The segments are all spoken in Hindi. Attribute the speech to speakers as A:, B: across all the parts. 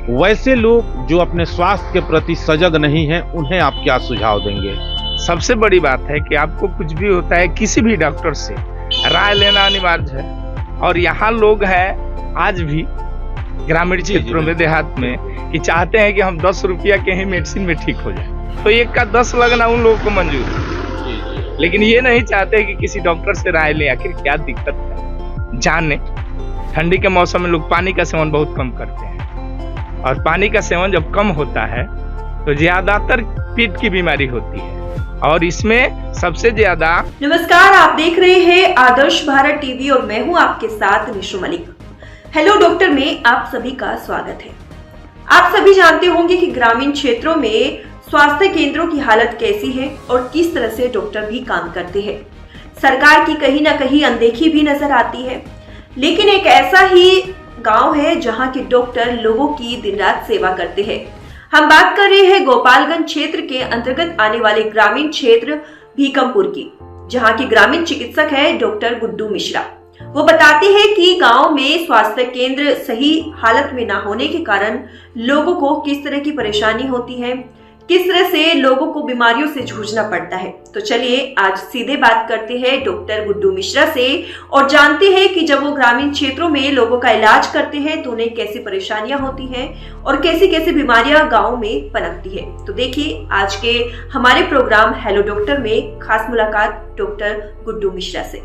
A: वैसे लोग जो अपने स्वास्थ्य के प्रति सजग नहीं हैं, उन्हें आप क्या सुझाव देंगे?
B: सबसे बड़ी बात है कि आपको कुछ भी होता है किसी भी डॉक्टर से राय लेना अनिवार्य है। और यहाँ लोग हैं आज भी ग्रामीण क्षेत्रों में, देहात में, कि चाहते हैं कि हम 10 रुपया के ही मेडिसिन में ठीक हो जाए, तो 1 का 10 लगना उन लोगों को मंजूर है, लेकिन ये नहीं चाहते कि किसी डॉक्टर से राय लें। आखिर क्या दिक्कत है जाने। ठंडी के मौसम में लोग पानी का सेवन बहुत कम करते हैं, और पानी का सेवन जब कम होता है तो ज्यादातर पेट की बीमारी होती है, और इसमें सबसे ज्यादा।
C: नमस्कार, आप देख रहे हैं आदर्श भारत टीवी और मैं हूं आपके साथ निशु मलिक। हेलो डॉक्टर में आप सभी का स्वागत है। आप सभी जानते होंगे कि ग्रामीण क्षेत्रों में स्वास्थ्य केंद्रों की हालत कैसी है और किस तरह से डॉक्टर भी काम करते हैं। सरकार की कहीं ना कहीं अनदेखी भी नजर आती है, लेकिन एक ऐसा ही गांव है जहां के डॉक्टर लोगों की दिन रात सेवा करते हैं। हम बात कर रहे हैं गोपालगंज क्षेत्र के अंतर्गत आने वाले ग्रामीण क्षेत्र भीकमपुर की, जहां के ग्रामीण चिकित्सक है डॉक्टर गुड्डू मिश्रा। वो बताते हैं कि गांव में स्वास्थ्य केंद्र सही हालत में ना होने के कारण लोगों को किस तरह की परेशानी होती है, किस तरह से लोगों को बीमारियों से जूझना पड़ता है। तो चलिए आज सीधे बात करते हैं डॉक्टर गुड्डू मिश्रा से और जानते हैं कि जब वो ग्रामीण क्षेत्रों में लोगों का इलाज करते हैं तो उन्हें कैसी परेशानियां होती हैं और कैसी कैसी बीमारियां गांव में पनपती है। तो देखिए आज के हमारे प्रोग्राम हेलो डॉक्टर में खास मुलाकात डॉक्टर गुड्डू मिश्रा से।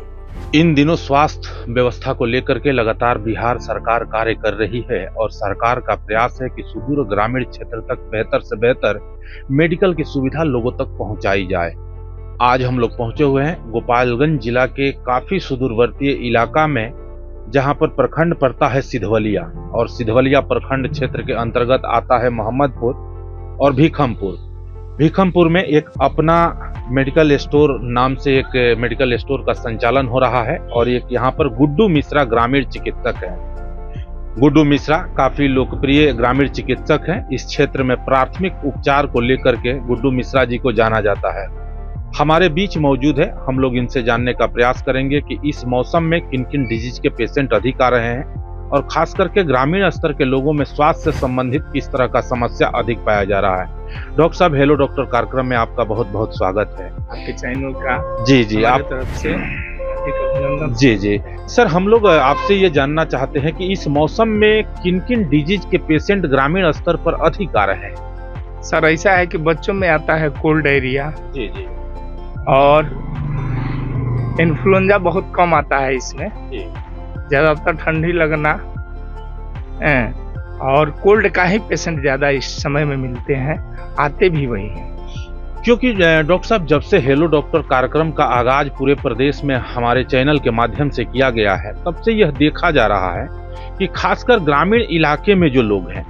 A: इन दिनों स्वास्थ्य व्यवस्था को लेकर के लगातार बिहार सरकार कार्य कर रही है, और सरकार का प्रयास है कि सुदूर ग्रामीण क्षेत्र तक बेहतर से बेहतर मेडिकल की सुविधा लोगों तक पहुंचाई जाए। आज हम लोग पहुंचे हुए हैं गोपालगंज जिला के काफी सुदूरवर्ती इलाका में, जहां पर प्रखंड पड़ता है सिधवलिया, और सिधवलिया प्रखंड क्षेत्र के अंतर्गत आता है मोहम्मदपुर और भीखमपुर। भीखमपुर में एक अपना मेडिकल स्टोर नाम से एक मेडिकल स्टोर का संचालन हो रहा है, और एक यहाँ पर गुड्डू मिश्रा ग्रामीण चिकित्सक है। गुड्डू मिश्रा काफी लोकप्रिय ग्रामीण चिकित्सक हैं। इस क्षेत्र में प्राथमिक उपचार को लेकर के गुड्डू मिश्रा जी को जाना जाता है। हमारे बीच मौजूद है, हम लोग इनसे जानने का प्रयास करेंगे कि इस मौसम में किन किन डिजीज के पेशेंट अधिक आ रहे हैं, और खास करके ग्रामीण स्तर के लोगों में स्वास्थ्य से संबंधित किस तरह का समस्या अधिक पाया जा रहा है। डॉक्टर साहब, हेलो डॉक्टर कार्यक्रम में आपका बहुत बहुत स्वागत है।
B: आपके चैनल का
A: जी आप
B: तरफ से अभिनंदन।
A: जी सर, हम लोग आपसे ये जानना चाहते हैं कि इस मौसम में किन किन डिजीज के पेशेंट ग्रामीण स्तर पर अधिक आ रहे हैं।
B: सर ऐसा है कि बच्चों में आता है कोल्ड डायरिया,
A: जी
B: और इन्फ्लुएंजा बहुत कम आता है इसमें, ज्यादातर ठंडी लगना और कोल्ड का ही पेशेंट ज्यादा इस समय में मिलते हैं, आते भी वही हैं।
A: क्योंकि डॉक्टर साहब, जब से हेलो डॉक्टर कार्यक्रम का आगाज पूरे प्रदेश में हमारे चैनल के माध्यम से किया गया है, तब से यह देखा जा रहा है कि खासकर ग्रामीण इलाके में जो लोग हैं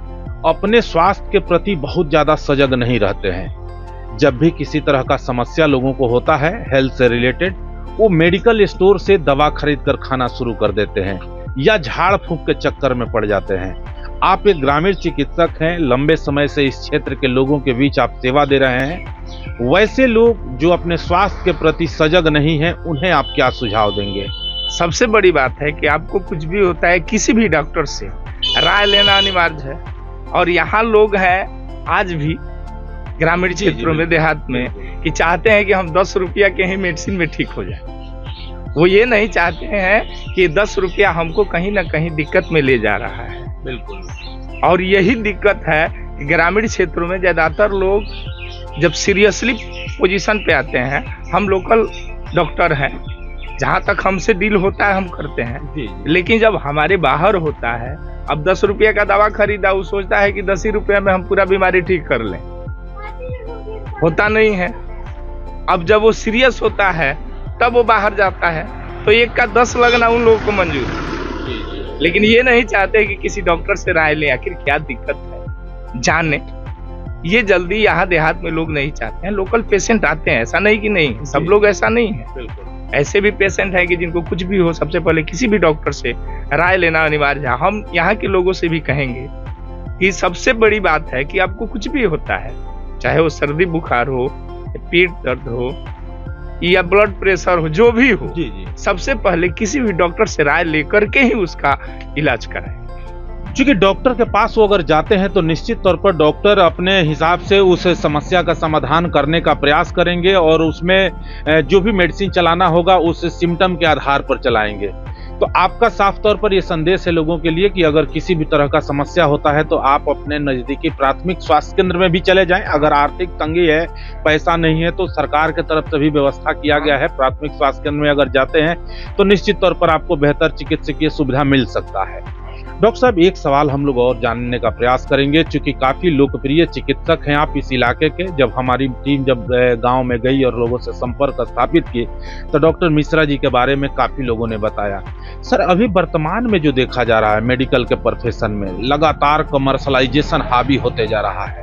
A: अपने स्वास्थ्य के प्रति बहुत ज्यादा सजग नहीं रहते हैं। जब भी किसी तरह का समस्या लोगों को होता है हेल्थ से रिलेटेड, वो मेडिकल स्टोर से दवा खरीद कर खाना शुरू कर देते हैं या झाड़ फूंक के चक्कर में पड़ जाते हैं। आप एक ग्रामीण चिकित्सक हैं, लंबे समय से इस क्षेत्र के लोगों के बीच आप सेवा दे रहे हैं। वैसे लोग जो अपने स्वास्थ्य के प्रति सजग नहीं हैं, उन्हें आप क्या सुझाव देंगे?
B: सबसे बड़ी बात है कि आपको कुछ भी होता है किसी भी डॉक्टर से राय लेना अनिवार्य है। और यहाँ लोग हैं आज भी ग्रामीण क्षेत्रों में, देहात में, कि चाहते हैं कि हम 10 रुपया के ही मेडिसिन में ठीक हो जाए। वो ये नहीं चाहते हैं कि 10 रुपया हमको कहीं ना कहीं दिक्कत में ले जा रहा है।
A: बिल्कुल।
B: और यही दिक्कत है कि ग्रामीण क्षेत्रों में ज्यादातर लोग जब सीरियसली पोजीशन पे आते हैं, हम लोकल डॉक्टर हैं, जहाँ तक हमसे डील होता है हम करते हैं, लेकिन जब हमारे बाहर होता है, अब 10 रुपये का दवा खरीदा, वो सोचता है कि 10 ही रुपये में हम पूरा बीमारी ठीक कर लें। होता नहीं है। अब जब वो सीरियस होता है तब वो बाहर जाता है, तो 1 का 10 लगना उन लोगों को मंजूर है, लेकिन ये नहीं चाहते कि किसी डॉक्टर से राय लें। आखिर क्या दिक्कत है जाने। ये जल्दी यहाँ देहात में लोग नहीं चाहते हैं। लोकल पेशेंट आते हैं, ऐसा नहीं कि नहीं, सब लोग ऐसा नहीं है। ऐसे भी पेशेंट हैं कि जिनको कुछ भी हो, सबसे पहले किसी भी डॉक्टर से राय लेना अनिवार्य है। हम यहाँ के लोगों से भी कहेंगे कि सबसे बड़ी बात है कि आपको कुछ भी होता है, चाहे वो सर्दी बुखार हो, पेट दर्द हो या ब्लड प्रेशर हो, जो भी हो, सबसे पहले किसी भी डॉक्टर से राय लेकर के ही उसका इलाज कराएं।
A: क्योंकि डॉक्टर के पास वो अगर जाते हैं तो निश्चित तौर पर डॉक्टर अपने हिसाब से उस समस्या का समाधान करने का प्रयास करेंगे और उसमें जो भी मेडिसिन चलाना होगा उस सिम्टम के आधार पर चलाएंगे। तो आपका साफ तौर पर ये संदेश है लोगों के लिए कि अगर किसी भी तरह का समस्या होता है तो आप अपने नज़दीकी प्राथमिक स्वास्थ्य केंद्र में भी चले जाएं। अगर आर्थिक तंगी है, पैसा नहीं है, तो सरकार की तरफ से भी व्यवस्था किया गया है। प्राथमिक स्वास्थ्य केंद्र में अगर जाते हैं तो निश्चित तौर पर आपको बेहतर चिकित्सकीय सुविधा मिल सकता है। डॉक्टर साहब, एक सवाल हम लोग और जानने का प्रयास करेंगे, चूंकि काफी लोकप्रिय चिकित्सक हैं आप इस इलाके के। जब हमारी टीम गांव में गई और लोगों से संपर्क स्थापित किए तो डॉक्टर मिश्रा जी के बारे में काफी लोगों ने बताया। सर, अभी वर्तमान में जो देखा जा रहा है मेडिकल के प्रोफेशन में लगातार कमर्शलाइजेशन हावी होते जा रहा है।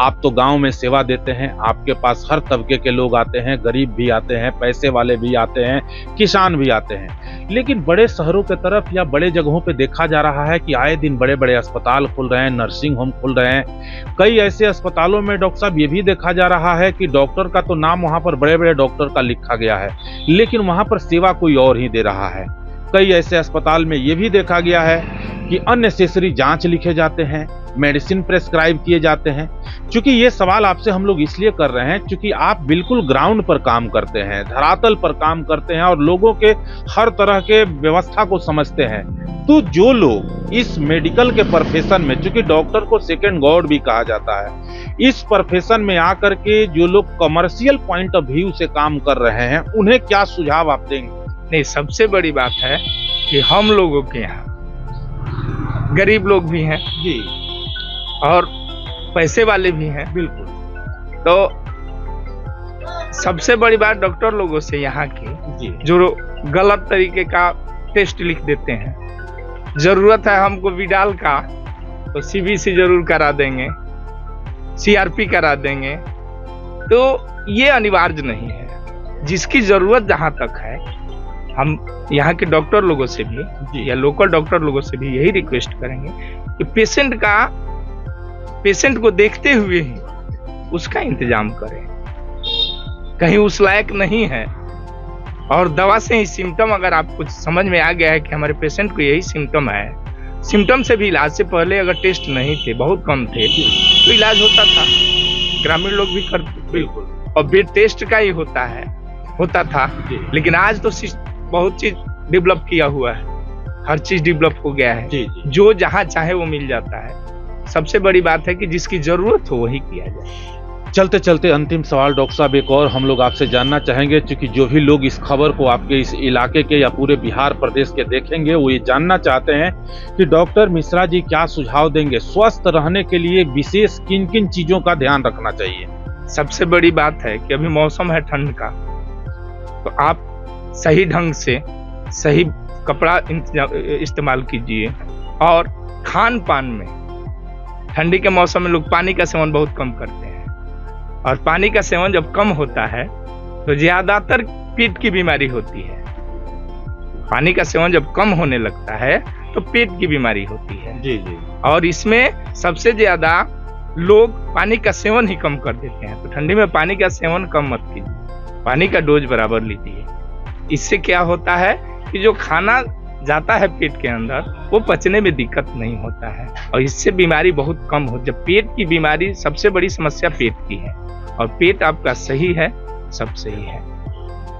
A: आप तो गांव में सेवा देते हैं, आपके पास हर तबके के लोग आते हैं, गरीब भी आते हैं, पैसे वाले भी आते हैं, किसान भी आते हैं। लेकिन बड़े शहरों के तरफ या बड़े जगहों पे देखा जा रहा है कि आए दिन बड़े बड़े अस्पताल खुल रहे हैं, नर्सिंग होम खुल रहे हैं। कई ऐसे अस्पतालों में डॉक्टर साहब ये भी देखा जा रहा है कि डॉक्टर का तो नाम वहाँ पर बड़े बड़े डॉक्टर का लिखा गया है, लेकिन वहाँ पर सेवा कोई और ही दे रहा है। कई ऐसे अस्पताल में ये भी देखा गया है कि अननेसेसरी जांच लिखे जाते हैं, मेडिसिन प्रेस्क्राइब किए जाते हैं। क्योंकि ये सवाल आपसे हम लोग इसलिए कर रहे हैं क्योंकि आप बिल्कुल ग्राउंड पर काम करते हैं, धरातल पर काम करते हैं और लोगों के हर तरह के व्यवस्था को समझते हैं। तो जो लोग इस मेडिकल के प्रोफेशन में, क्योंकि डॉक्टर को सेकंड गॉड भी कहा जाता है, इस प्रोफेशन में आकर के जो लोग कमर्शियल पॉइंट ऑफ व्यू से काम कर रहे हैं, उन्हें क्या सुझाव आप देंगे?
B: नहीं, सबसे बड़ी बात है कि हम लोगों के यहाँ गरीब लोग भी हैं
A: जी
B: और पैसे वाले भी हैं।
A: बिल्कुल।
B: तो सबसे बड़ी बात डॉक्टर लोगों से यहाँ की
A: जी
B: जो गलत तरीके का टेस्ट लिख देते हैं, जरूरत है हमको विडाल का तो सीबीसी जरूर करा देंगे, सीआरपी करा देंगे। तो ये अनिवार्य नहीं है। जिसकी जरूरत जहाँ तक है, हम यहाँ के डॉक्टर लोगों से भी या लोकल डॉक्टर लोगों से भी यही रिक्वेस्ट करेंगे कि पेशेंट को देखते हुए ही उसका इंतजाम करें। कहीं उस लायक नहीं है और दवा से ही सिम्टम अगर आपको समझ में आ गया है कि हमारे पेशेंट को यही सिम्टम है, सिम्टम से भी इलाज से पहले अगर टेस्ट नहीं थे, बहुत कम थे, तो इलाज होता था, ग्रामीण लोग भी करते।
A: बिल्कुल।
B: और बेड टेस्ट का ही होता था। लेकिन आज तो बहुत चीज डेवलप किया हुआ है, हर चीज डेवलप हो गया है। जो जहाँ चाहे वो मिल जाता है। सबसे बड़ी बात है कि जिसकी जरूरत हो वही किया जाए।
A: चलते चलते अंतिम सवाल डॉक्टर साहब एक और हम लोग आपसे जानना चाहेंगे, क्योंकि जो भी लोग इस खबर को आपके इस इलाके के या पूरे बिहार प्रदेश के देखेंगे वो ये जानना चाहते हैं कि डॉक्टर मिश्रा जी क्या सुझाव देंगे, स्वस्थ रहने के लिए विशेष किन किन चीजों का ध्यान रखना चाहिए?
B: सबसे बड़ी बात है कि अभी मौसम है ठंड का, तो आप सही ढंग से सही कपड़ा इस्तेमाल कीजिए। और खान पान में ठंडी के मौसम में लोग पानी का सेवन बहुत कम करते हैं, और पानी का सेवन जब कम होता है तो ज्यादातर पेट की बीमारी होती है। पानी का सेवन जब कम होने लगता है तो पेट की बीमारी होती है।
A: जी।
B: और इसमें सबसे ज्यादा लोग पानी का सेवन ही कम कर देते हैं। तो ठंडी में पानी का सेवन कम मत कीजिए, पानी का डोज बराबर लीजिए। इससे क्या होता है कि जो खाना जाता है पेट के अंदर वो पचने में दिक्कत नहीं होता है, और इससे बीमारी बहुत कम हो। जब पेट की बीमारी, सबसे बड़ी समस्या पेट की है, और पेट आपका सही है, सब सही है।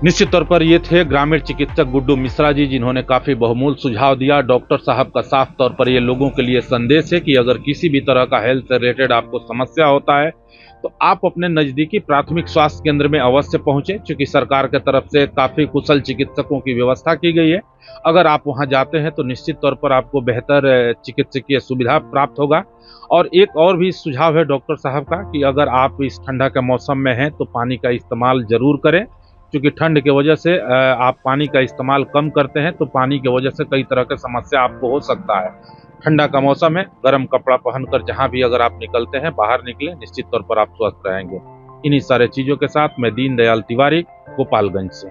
A: निश्चित तौर पर ये थे ग्रामीण चिकित्सक गुड्डू मिश्रा जी, जिन्होंने काफी बहुमूल्य सुझाव दिया। डॉक्टर साहब का साफ तौर पर ये लोगों के लिए संदेश है कि अगर किसी भी तरह का हेल्थ से रिलेटेड आपको समस्या होता है तो आप अपने नजदीकी प्राथमिक स्वास्थ्य केंद्र में अवश्य पहुंचे, क्योंकि सरकार की तरफ से काफी कुशल चिकित्सकों की व्यवस्था की गई है। अगर आप वहां जाते हैं तो निश्चित तौर पर आपको बेहतर चिकित्सकीय सुविधा प्राप्त होगा। और एक और भी सुझाव है डॉक्टर साहब का कि अगर आप इस ठंडा के मौसम में हैं तो पानी का इस्तेमाल जरूर करें, क्योंकि ठंड की वजह से आप पानी का इस्तेमाल कम करते हैं तो पानी की वजह से कई तरह की समस्या आपको हो सकता है। ठंडा का मौसम है, गर्म कपड़ा पहनकर जहां भी अगर आप निकलते हैं, बाहर निकलें, निश्चित तौर पर आप स्वस्थ रहेंगे। इन्हीं सारे चीजों के साथ मैं दीनदयाल तिवारी, गोपालगंज से।